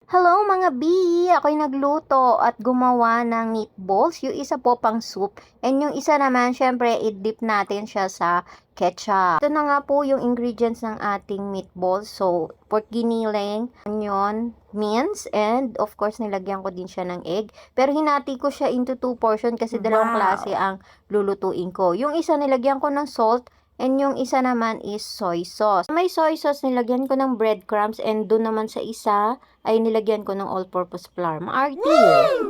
Hello mga B! Ako'y nagluto at gumawa ng meatballs. Yung isa po pang soup. And yung isa naman, syempre, i-dip natin siya sa ketchup. Ito na nga po yung ingredients ng ating meatballs. So, pork giniling, onion, mince, and of course, nilagyan ko din siya ng egg. Pero hinati ko siya into 2 portion kasi dalawang klase ang lulutuin ko. Yung isa, nilagyan ko ng salt. And yung isa naman is soy sauce. May soy sauce, nilagyan ko ng breadcrumbs. And doon naman sa isa, ay nilagyan ko ng all-purpose flour. Maarte.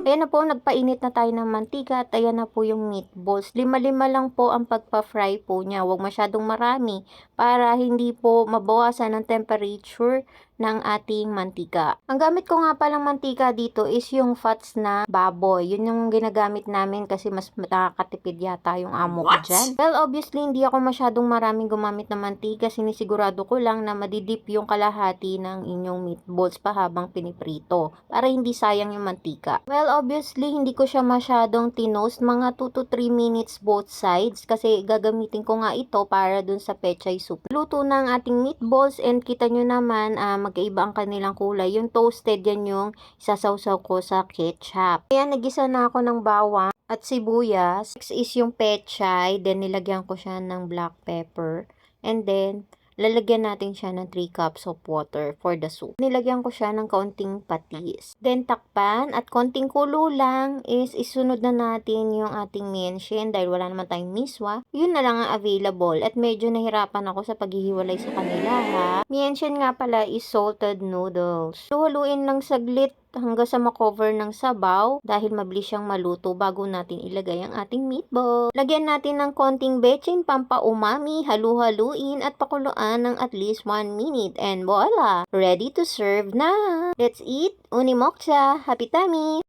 Ayan na po, nagpainit na tayo ng mantika at ayan na po yung meatballs. Lima-lima lang po ang pagpa-fry po niya. Huwag masyadong marami para hindi po mabawasan ang temperature ng ating mantika. Ang gamit ko nga palang mantika dito is yung fats na baboy. Yun yung ginagamit namin kasi mas nakakatipid yata yung amo ko dyan. Well, obviously, hindi ako masyadong maraming gumamit ng mantika. Sinisigurado ko lang na madidip yung kalahati ng inyong meatballs pa habang piniprito para hindi sayang yung mantika. Well, obviously, hindi ko siya masyadong tinost. Mga 2 to 3 minutes both sides kasi gagamitin ko nga ito para dun sa pechay soup. Luto na ang ating meatballs and kita nyo naman magkaiba ang kanilang kulay. Yung toasted, yan yung isasawsaw ko sa ketchup. Ayan, nagisa na ako ng bawang at sibuyas. Next is yung pechay. Then, nilagyan ko siya ng black pepper. And then, lalagyan natin siya ng 3 cups of water for the soup. Nilagyan ko siya ng kaunting patis. Then, takpan at konting kulo lang is isunod na natin yung ating mienchen dahil wala naman tayong miswa. Yun na lang ang available at medyo nahirapan ako sa paghihiwalay sa kanila ha. Mienchen nga pala is salted noodles. Haluin lang saglit hanggang sa makover ng sabaw dahil mabilis siyang maluto bago natin ilagay ang ating meatball. Lagyan natin ng konting bechin pampaumami, halu-haluin at pakuluan ng at least 1 minute and voila! Ready to serve na! Let's eat! Unimokcha! Happy tummy!